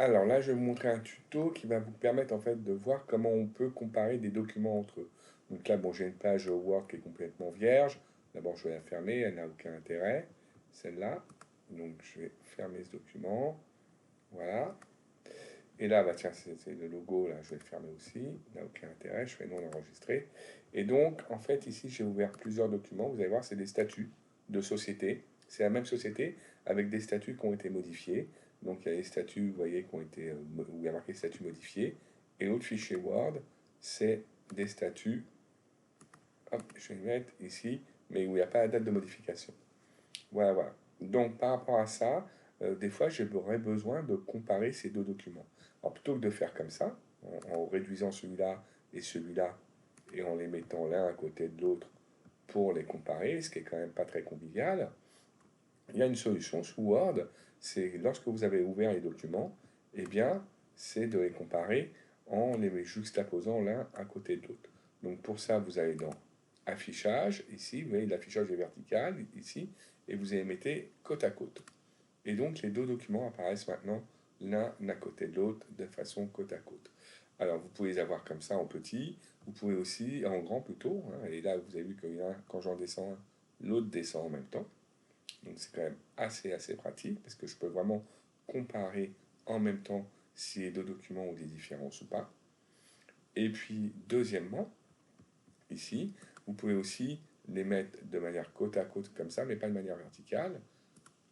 Alors là, je vais vous montrer un tuto qui va vous permettre en fait de voir comment on peut comparer des documents entre eux. Donc là, bon, j'ai une page Word qui est complètement vierge. D'abord, je vais la fermer, elle n'a aucun intérêt, celle-là. Donc je vais fermer ce document. Voilà. Et là, bah tiens, c'est le logo, là, je vais le fermer aussi. Il n'a aucun intérêt, je fais non enregistrer. Et donc, en fait, ici, j'ai ouvert plusieurs documents. Vous allez voir, c'est des statuts de société. C'est la même société avec des statuts qui ont été modifiés. Donc, il y a les statuts, vous voyez, qui ont été, où il y a marqué statut modifié. Et l'autre fichier Word, c'est des statuts, hop, je vais le mettre ici, mais où il n'y a pas la date de modification. Voilà, voilà. Donc, par rapport à ça, des fois, j'aurais besoin de comparer ces deux documents. Alors, plutôt que de faire comme ça, en réduisant celui-là et celui-là, et en les mettant l'un à côté de l'autre pour les comparer, ce qui est quand même pas très convivial, il y a une solution sous Word, c'est lorsque vous avez ouvert les documents, eh bien, c'est de les comparer en les juxtaposant l'un à côté de l'autre. Donc pour ça, vous allez dans Affichage, ici, vous voyez, l'affichage est vertical, ici, et vous les mettez côte à côte. Et donc les deux documents apparaissent maintenant l'un à côté de l'autre de façon côte à côte. Alors vous pouvez les avoir comme ça en petit, vous pouvez aussi en grand plutôt, hein, et là vous avez vu que quand j'en descends un, l'autre descend en même temps. Donc c'est quand même assez pratique parce que je peux vraiment comparer en même temps si les deux documents ont des différences ou pas. Et puis deuxièmement, ici, vous pouvez aussi les mettre de manière côte à côte comme ça, mais pas de manière verticale,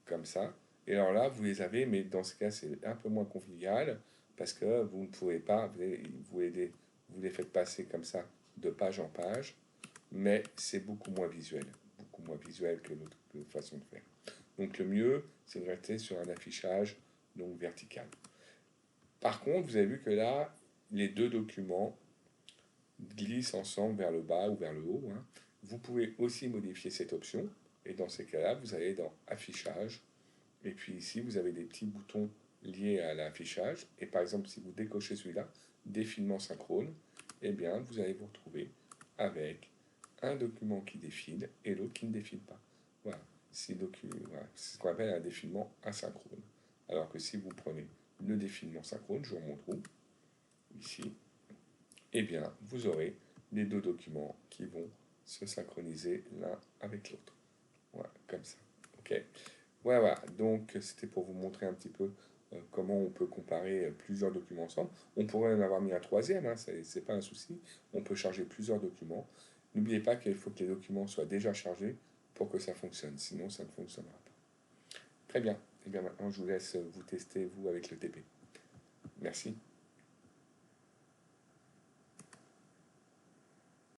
comme ça. Et alors là, vous les avez, mais dans ce cas, c'est un peu moins convivial parce que vous ne pouvez pas, vous les faites passer comme ça de page en page, mais c'est beaucoup moins visuel que l'autre façon de faire. Donc le mieux, c'est de rester sur un affichage donc vertical. Par contre, vous avez vu que là, les deux documents glissent ensemble vers le bas ou vers le haut, hein. Vous pouvez aussi modifier cette option. Et dans ces cas-là, vous allez dans Affichage. Et puis ici, vous avez des petits boutons liés à l'affichage. Et par exemple, si vous décochez celui-là, défilement synchrone, eh bien, vous allez vous retrouver avec un document qui défile et l'autre qui ne défile pas. Voilà, voilà. C'est ce qu'on appelle un défilement asynchrone. Alors que si vous prenez le défilement synchrone, je vous remontre où, ici, eh bien, vous aurez les deux documents qui vont se synchroniser l'un avec l'autre. Voilà, comme ça. Ok. Voilà, voilà. Donc, c'était pour vous montrer un petit peu comment on peut comparer plusieurs documents ensemble. On pourrait en avoir mis un troisième, hein, c'est pas un souci. On peut charger plusieurs documents. N'oubliez pas qu'il faut que les documents soient déjà chargés pour que ça fonctionne, sinon ça ne fonctionnera pas. Très bien. Et bien maintenant, je vous laisse vous tester, vous, avec le TP. Merci.